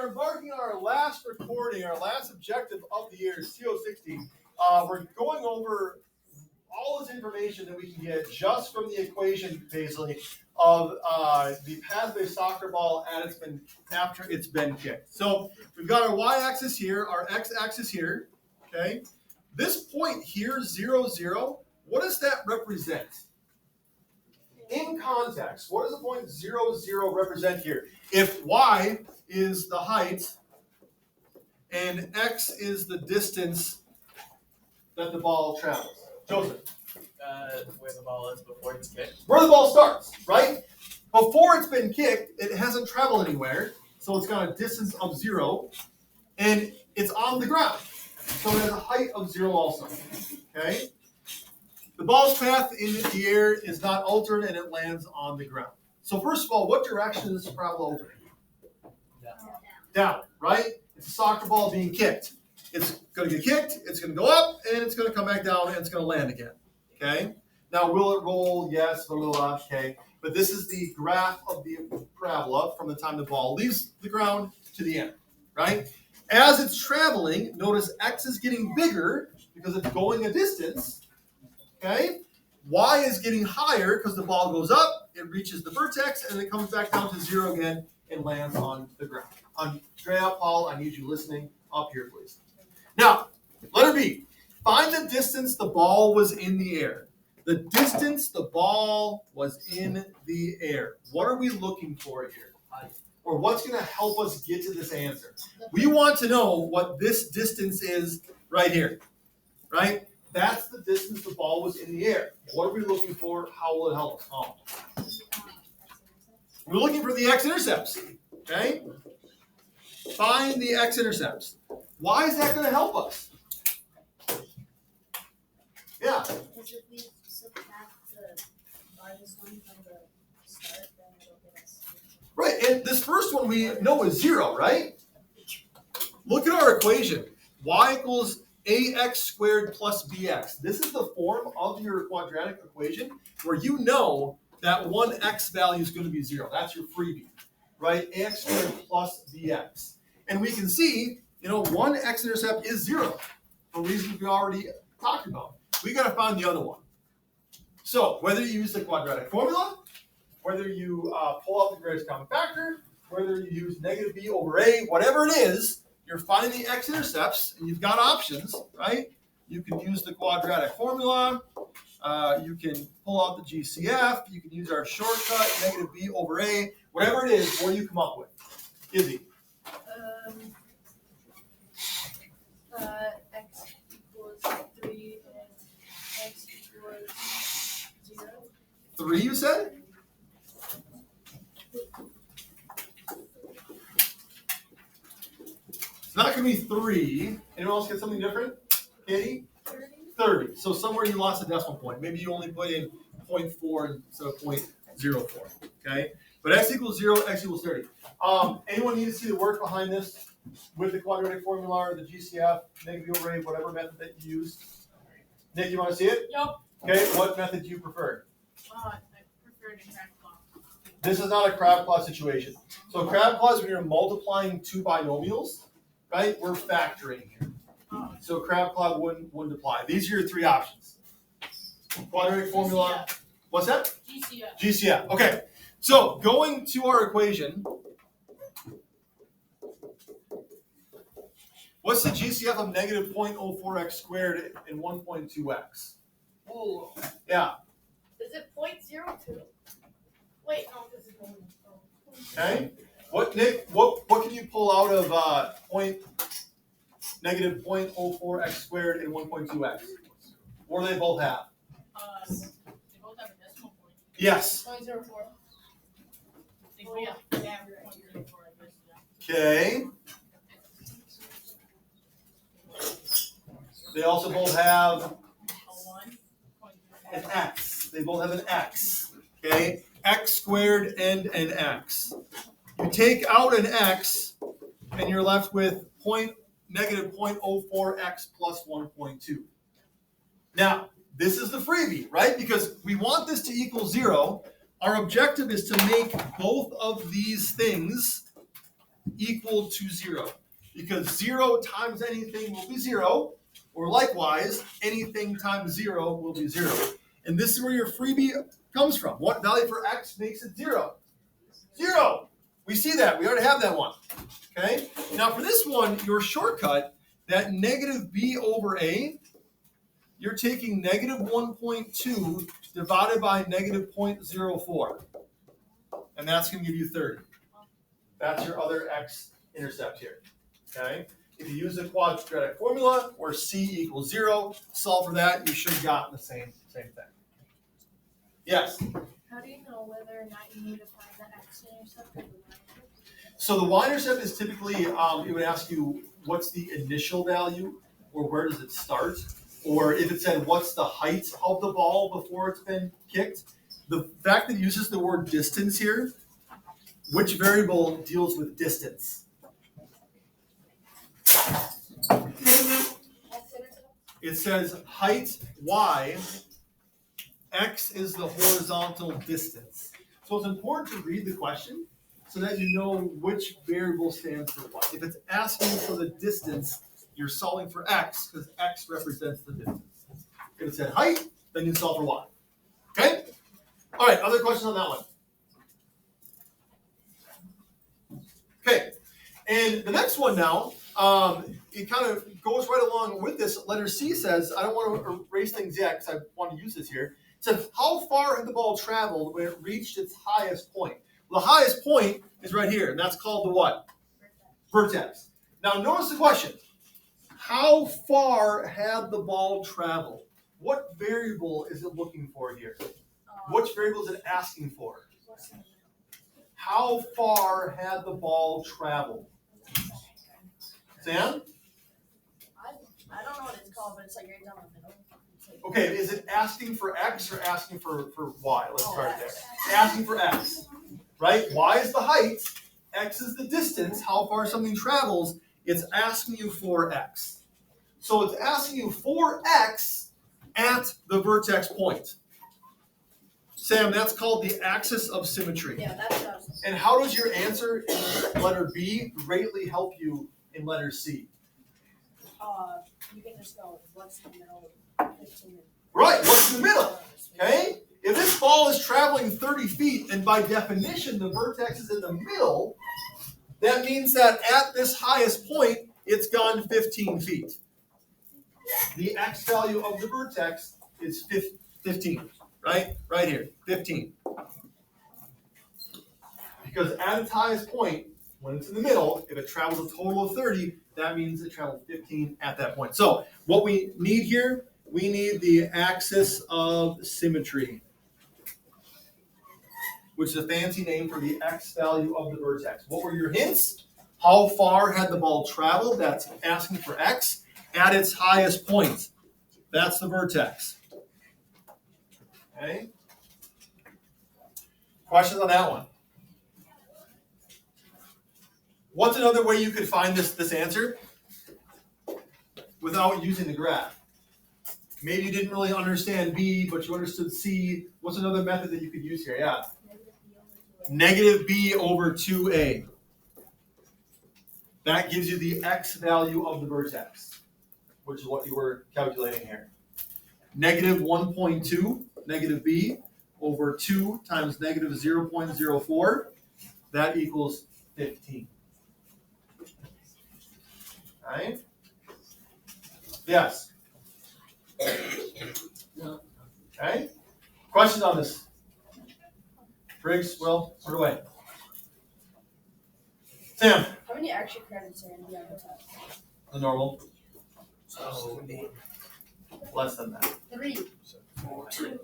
are embarking on our last recording, our last objective of the year, CO60. We're going over all this information that we can get just from the equation, basically, of the pathway soccer ball after it's been kicked. So we've got our y-axis here, our x-axis here. Okay, this point here, 0, 0. What does that represent? In context, what does the point 0, 0 represent here? If y is the height and x is the distance that the ball travels. Joseph. Where the ball is before it's kicked. Where the ball starts, right? Before it's been kicked, it hasn't traveled anywhere, so it's got a distance of 0, and it's on the ground. So it has a height of 0 also, okay? The ball's path in the air is not altered, and it lands on the ground. So first of all, what direction is this parabola over? Down, right? It's a soccer ball being kicked. It's going to get kicked, it's going to go up, and it's going to come back down, and it's going to land again, okay? Now, will it roll? Yes, blah, blah, blah, okay. But this is the graph of the parabola from the time the ball leaves the ground to the end, right? As it's traveling, notice x is getting bigger because it's going a distance, okay? Y is getting higher because the ball goes up, it reaches the vertex, and it comes back down to 0 again and lands on the ground. Andrea, Paul, I need you listening up here, please. Now, letter B, find the distance the ball was in the air. The distance the ball was in the air. What are we looking for here? Or what's going to help us get to this answer? We want to know what this distance is right here, right? That's the distance the ball was in the air. What are we looking for? How will it help us? Oh. We're looking for the x-intercepts, okay? Find the x-intercepts. Why is that going to help us? Yeah. Because if we subtract the largest one from the start, then it'll get us. Right, and this first one we know is 0, right? Look at our equation. Y equals ax squared plus bx. This is the form of your quadratic equation where you know that one x value is going to be 0. That's your freebie, right? Ax squared plus bx. And we can see, one x-intercept is 0 for reasons we already talked about. We got to find the other one. So whether you use the quadratic formula, whether you pull out the greatest common factor, whether you use negative b over a, whatever it is, you're finding the x-intercepts, and you've got options, right? You can use the quadratic formula. You can pull out the GCF. You can use our shortcut, negative b over a. Whatever it is, what do you come up with? Izzy. X equals 3 and x equals 0. 3, you said? It's not going to be 3. Anyone else get something different? Katie? 30. So somewhere you lost a decimal point. Maybe you only put in 0.4 instead of 0.04. Okay? But x equals 0, x equals 30. Anyone need to see the work behind this with the quadratic formula or the GCF, negative over a, whatever method that you use? Nick, you want to see it? Yep. Okay, what method do you prefer? I prefer the crab claw. This is not a crab claw situation. So crab claw is when you're multiplying two binomials, right? We're factoring here. So crab claw wouldn't apply. These are your 3 options. Quadratic formula. GCF. What's that? GCF. GCF. Okay. So going to our equation, what's the GCF of negative 0.04x squared and 1.2x? Oh. Yeah. Is it 0.02? Wait, no, this is going. Okay. What, Nick? What can you pull out of negative 0.04x squared and 1.2x? What do they both have? They both have a decimal point. Yes. 0.04. Yeah, they have 0.04, I guess. Yeah. Okay. They also both have A 1. an x. They both have an x. Okay. X squared and an x. You take out an x, and you're left with negative 0.04x plus 1.2. Now, this is the freebie, right? Because we want this to equal 0. Our objective is to make both of these things equal to 0. Because 0 times anything will be 0, or likewise, anything times 0 will be 0. And this is where your freebie comes from. What value for x makes it 0? 0. We see that. We already have that one. Okay? Now for this one, your shortcut, that negative b over a, you're taking negative 1.2 divided by negative 0.04. And that's going to give you 30. That's your other x-intercept here. Okay? If you use the quadratic formula, where c equals 0, solve for that, you should have gotten the same thing. Yes? How do you know whether or not you need to find the x-intercept or the y-intercept? So the y-intercept is typically, it would ask you, what's the initial value, or where does it start? Or if it said, what's the height of the ball before it's been kicked? The fact that it uses the word distance here, which variable deals with distance? It says height, y, x is the horizontal distance. So it's important to read the question so that you know which variable stands for what. If it's asking for the distance, you're solving for x because x represents the distance. If it said height, then you solve for y. Okay? All right, other questions on that one? Okay, and the next one now, it kind of goes right along with this. Letter C says, I don't want to erase things yet because I want to use this here. It says, how far had the ball traveled when it reached its highest point? Well, the highest point is right here, and that's called the what? Vertex. Now, notice the question. How far had the ball traveled? What variable is it looking for here? Which variable is it asking for? How far had the ball traveled? Sam? I don't know what it's called, but it's like right down the middle. Okay, is it asking for x or asking for y? Let's start there. Asking for x, right? Y is the height, x is the distance, how far something travels. It's asking you for x. So it's asking you for x at the vertex point. Sam, that's called the axis of symmetry. Yeah, that's what I was. And how does your answer in letter B greatly help you in letter C? You can just go, what's the middle? 15. Right, what's in the middle? Okay? If this ball is traveling 30 feet, and by definition the vertex is in the middle, that means that at this highest point, it's gone 15 feet. The x value of the vertex is 15, right? Right here, 15. Because at its highest point, when it's in the middle, if it travels a total of 30, that means it traveled 15 at that point. So what we need here, we need the axis of symmetry, which is a fancy name for the x value of the vertex. What were your hints? How far had the ball traveled? That's asking for x. At its highest point, that's the vertex. Okay? Questions on that one? What's another way you could find this answer without using the graph? Maybe you didn't really understand B, but you understood C. What's another method that you could use here? Yeah. Negative B over 2A. That gives you the x value of the vertex, which is what you were calculating here. Negative 1.2, negative B, over 2 times negative 0.04. That equals 15. Right? Yes. Okay. Questions on this? Briggs, Will, put it away. Sam. How many extra credits are in the other test? The normal. Less than that. 3. 2.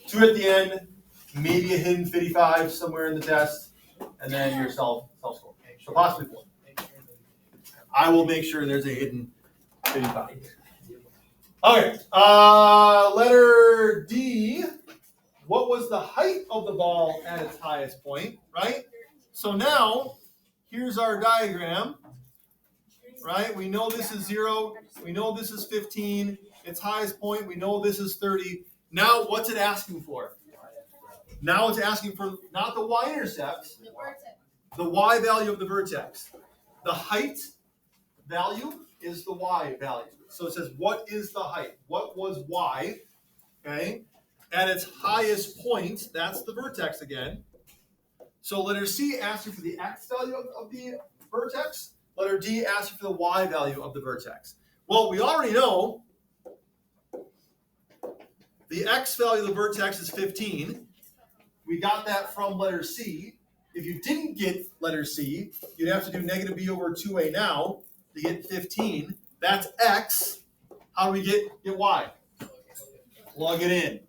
2 at the end, maybe a hidden 55 somewhere in the test, and then your self-score. So possibly 4. I will make sure there's a hidden 55. Okay, letter D. What was the height of the ball at its highest point, right? So now, here's our diagram, right? We know this is 0. We know this is 15. Its highest point, we know this is 30. Now, what's it asking for? Now it's asking for not the y-intercept, the y value of the vertex. The height value is the y value. So it says, what is the height? What was y? Okay. At its highest point, that's the vertex again. So letter C asks you for the x value of the vertex. Letter D asks you for the y value of the vertex. Well, we already know the x value of the vertex is 15. We got that from letter C. If you didn't get letter C, you'd have to do negative b over 2a now to get 15. That's x. How do we get y? Plug it in.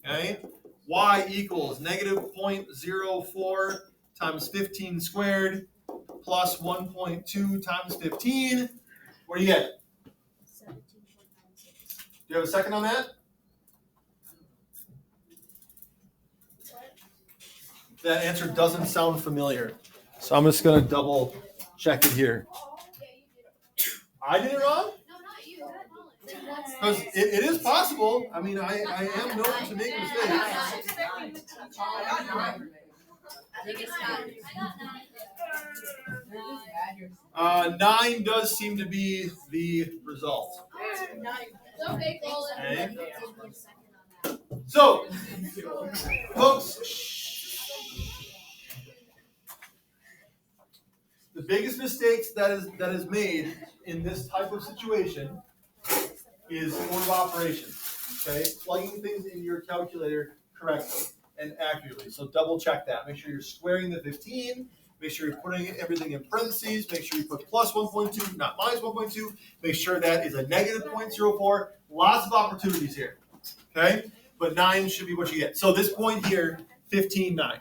Okay? Y equals negative 0.04 times 15 squared plus 1.2 times 15. What do you get? 17.96. Do you have a second on that? That answer doesn't sound familiar. So I'm just going to double check it here. I did it wrong? No, not you. Because it is possible. I mean, I am known to make mistakes. I think it's 9. I got 9. 9 does seem to be the result. It's okay, Colin. Okay. So, folks, the biggest mistakes that is made in this type of situation is order of operations. Okay, plugging things in your calculator correctly and accurately. So double check that. Make sure you're squaring the 15. Make sure you're putting everything in parentheses. Make sure you put plus 1.2, not minus 1.2. Make sure that is a negative 0.04. Lots of opportunities here. Okay, but 9 should be what you get. So this point here, 15, 9.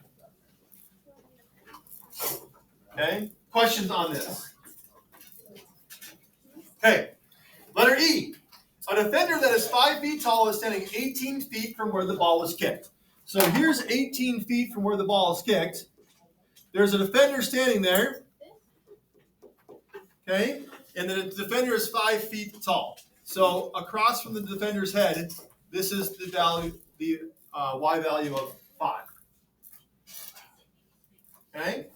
Okay, questions on this? Okay, letter E. A defender that is 5 feet tall is standing 18 feet from where the ball was kicked. So here's 18 feet from where the ball is kicked. There's a defender standing there. Okay, and the defender is 5 feet tall. So across from the defender's head, this is the value, the y value of 5. Okay,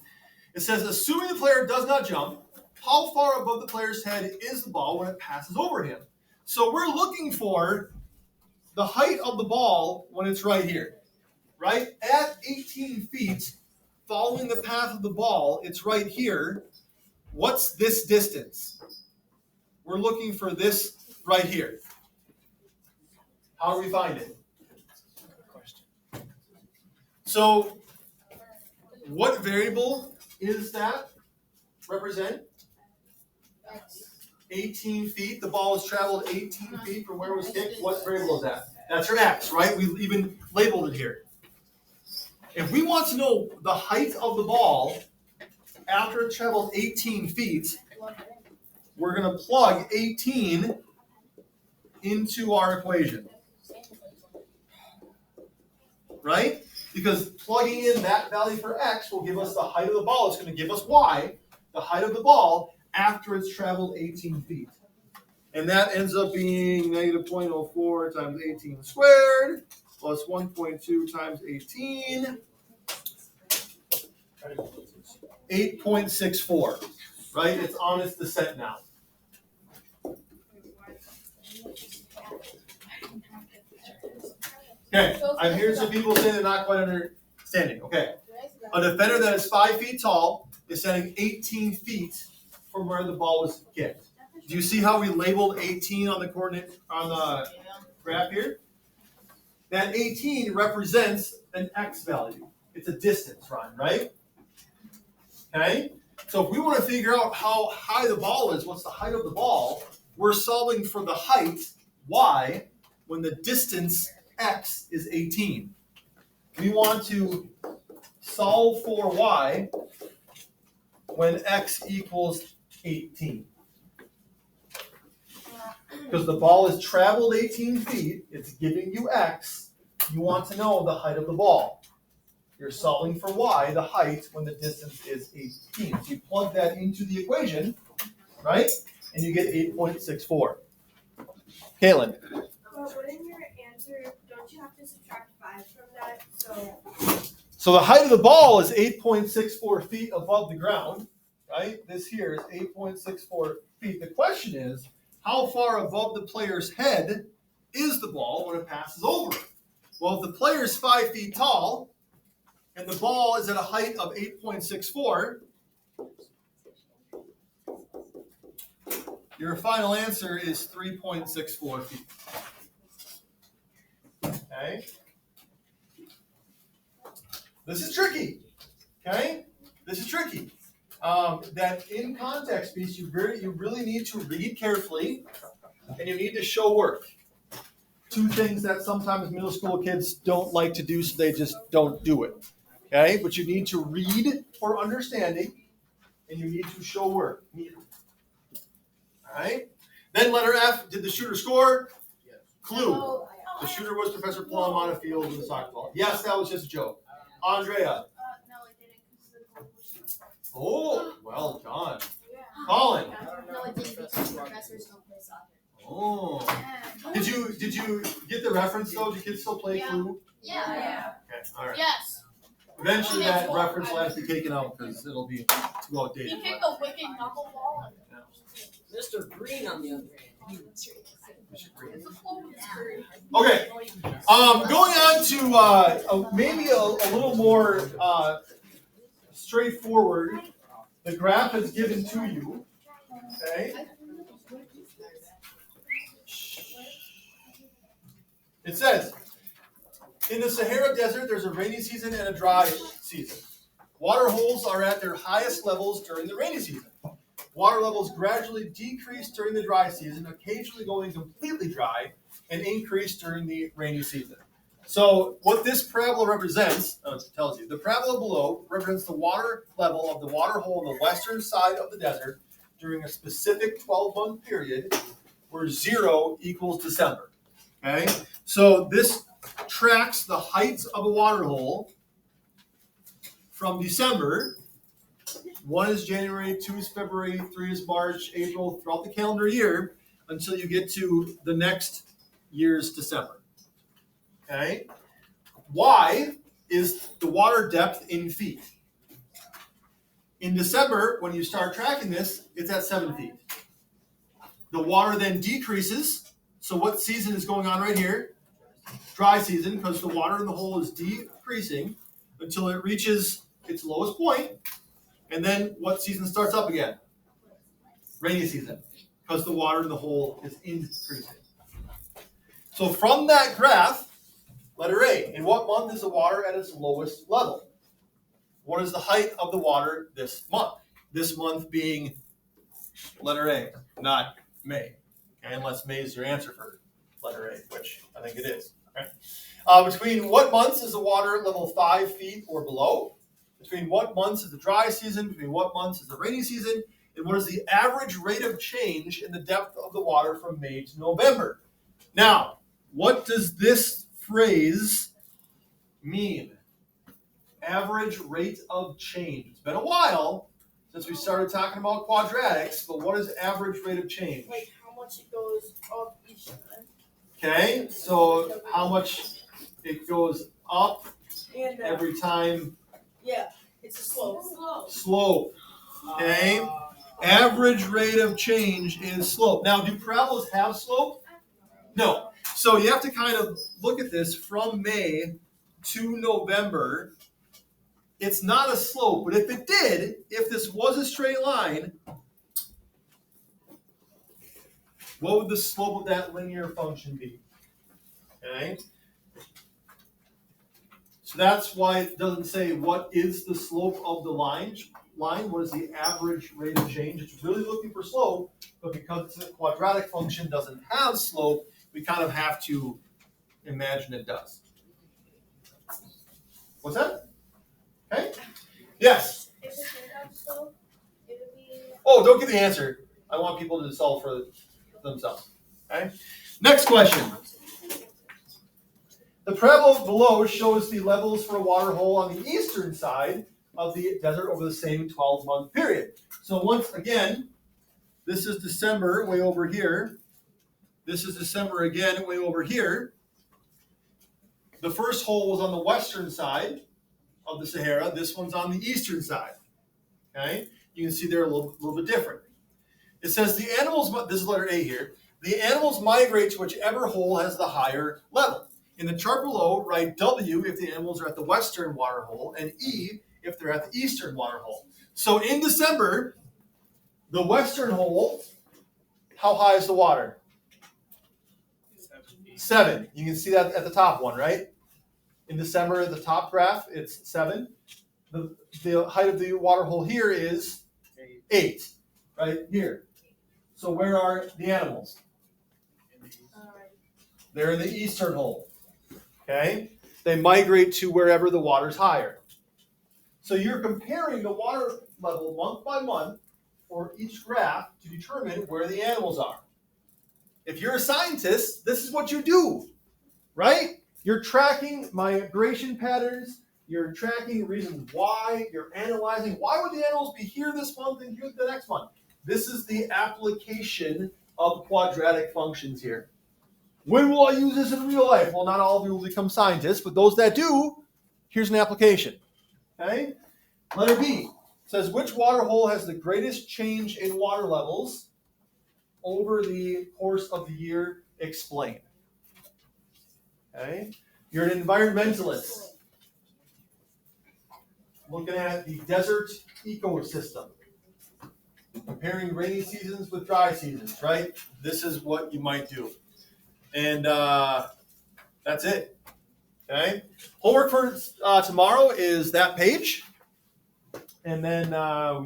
it says assuming the player does not jump, how far above the player's head is the ball when it passes over him? So we're looking for the height of the ball when it's right here, right? At 18 feet, following the path of the ball, it's right here. What's this distance? We're looking for this right here. How do we find it? So what variable is that represent? 18 feet. The ball has traveled 18 feet from where it was kicked. What variable is that? That's your x, right? We even labeled it here. If we want to know the height of the ball after it traveled 18 feet, we're going to plug 18 into our equation. Right? Because plugging in that value for x will give us the height of the ball. It's going to give us y, the height of the ball, after it's traveled 18 feet. And that ends up being negative 0.04 times 18 squared plus 1.2 times 18. 8.64. Right? It's on its descent now. Okay, I'm hearing some people say they're not quite understanding. Okay, a defender that is 5 feet tall is standing 18 feet from where the ball was kicked. Do you see how we labeled 18 on the coordinate on the graph here? That 18 represents an x value. It's a distance, Ryan, right? Okay, so if we want to figure out how high the ball is, what's the height of the ball, we're solving for the height, y, when the distance, x, is 18. We want to solve for y when x equals 18. Because the ball has traveled 18 feet, it's giving you x, you want to know the height of the ball. You're solving for y, the height, when the distance is 18. So you plug that into the equation, right? And you get 8.64. Caitlin. But wouldn't your answer, don't you have to subtract 5 from that? So So the height of the ball is 8.64 feet above the ground, right? This here is 8.64 feet. The question is, how far above the player's head is the ball when it passes over it? Well, if the player is 5 feet tall and the ball is at a height of 8.64, your final answer is 3.64 feet. Okay? This is tricky. Okay? This is tricky. That in context piece, you really need to read carefully and you need to show work. Two things that sometimes middle school kids don't like to do, so they just don't do it. Okay? But you need to read for understanding and you need to show work. All right? Then letter F, did the shooter score? Yes. Clue. The shooter was Professor Plum on a field with a soccer ball. Yes, that was just a joke. Andrea. No, it didn't, because the goal was Oh, well done. Colin. No, it didn't, because professors don't play soccer. Oh. Did you get the reference though? Do kids still play Clue? Yeah. Okay, all right. Yes. Eventually that reference will have to be taken out because it'll be too outdated. He kicked a wicked knuckleball. Mr. Green on the other hand. Okay. Going on to maybe a little more straightforward. The graph is given to you. Okay. It says, in the Sahara Desert, there's a rainy season and a dry season. Water holes are at their highest levels during the rainy season. Water levels gradually decrease during the dry season, occasionally going completely dry, and increase during the rainy season. So what this parabola represents, tells you, the parabola below represents the water level of the water hole on the western side of the desert during a specific 12-month period where 0 equals December. Okay? So this tracks the heights of a water hole from December. 1 is January, 2 is February, 3 is March, April, throughout the calendar year until you get to the next year's December. Okay? Y is the water depth in feet. In December, when you start tracking this, it's at 7 feet. The water then decreases. So what season is going on right here? Dry season, because the water in the hole is decreasing until it reaches its lowest point. And then what season starts up again? Rainy season, because the water in the hole is increasing. So from that graph, letter A, in what month is the water at its lowest level? What is the height of the water this month? This month being letter A, not May. Okay, unless May is your answer for letter A, which I think it is. Okay. Between what months is the water level 5 feet or below? Between what months is the dry season? Between what months is the rainy season? And what is the average rate of change in the depth of the water from May to November? Now, what does this phrase mean? Average rate of change. It's been a while since we started talking about quadratics, but what is average rate of change? Like how much it goes up each time. Okay, so how much it goes up And every time. yeah, it's a slope. Slope. Okay. Average rate of change is slope. Now, do parabolas have slope? No. So you have to kind of look at this from May to November. It's not a slope, but if it did, if this was a straight line, what would the slope of that linear function be? Okay. So that's why it doesn't say what is the slope of the line. What is the average rate of change? It's really looking for slope, but because it's a quadratic function doesn't have slope, we kind of have to imagine it does. What's that? Okay. Yes. If it did have slope, it would be. Oh, don't give the answer. I want people to solve for themselves. Okay. Next question. The parabola below shows the levels for a water hole on the eastern side of the desert over the same 12-month period. So once again, this is December way over here. This is December again way over here. The first hole was on the western side of the Sahara. This one's on the eastern side. Okay, you can see they're a little bit different. It says the animals, this is letter A here, the animals migrate to whichever hole has the higher level. In the chart below, write W if the animals are at the western water hole and E if they're at the eastern water hole. So in December, the western hole, how high is the water? 7. You can see that at the top one, right? In December, the top graph, it's 7. The height of the water hole here is 8, right here. So where are the animals? They're in the eastern hole. Okay? They migrate to wherever the water's higher. So you're comparing the water level month by month for each graph to determine where the animals are. If you're a scientist, this is what you do, right? You're tracking migration patterns. You're tracking reasons why. You're analyzing why would the animals be here this month and here the next month. This is the application of quadratic functions here. When will I use this in real life? Well, not all of you will become scientists, but those that do, here's an application. Okay? Letter B says which water hole has the greatest change in water levels over the course of the year? Explain. Okay? You're an environmentalist. Looking at the desert ecosystem. Comparing rainy seasons with dry seasons, right? This is what you might do. And that's it. Okay? Homework for tomorrow is that page. And then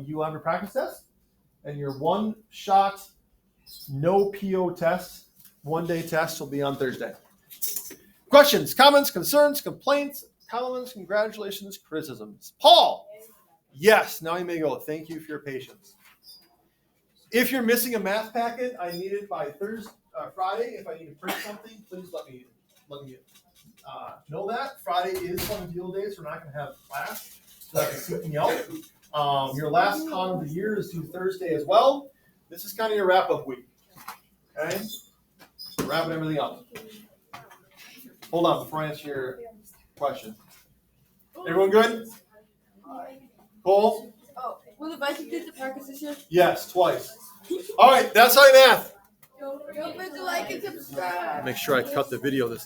you have a practice test. And your one-shot, no PO test, one-day test will be on Thursday. Questions, comments, concerns, complaints, compliments, congratulations, criticisms. Paul. Yes, now you may go. Thank you for your patience. If you're missing a math packet, I need it by Friday. If I need to print something, please let me know that. Friday is Fun Deal Day, so we're not going to have class. So that can seek me out. Your last con of the year is due Thursday as well. This is kind of your wrap-up week. Okay? Wrapping everything up. Hold on before I answer your question. Everyone good? Cool? Oh, will the Vikings get the practice this year? Yes, twice. All right, that's how you math. Don't forget to like and subscribe. Make sure I cut the video this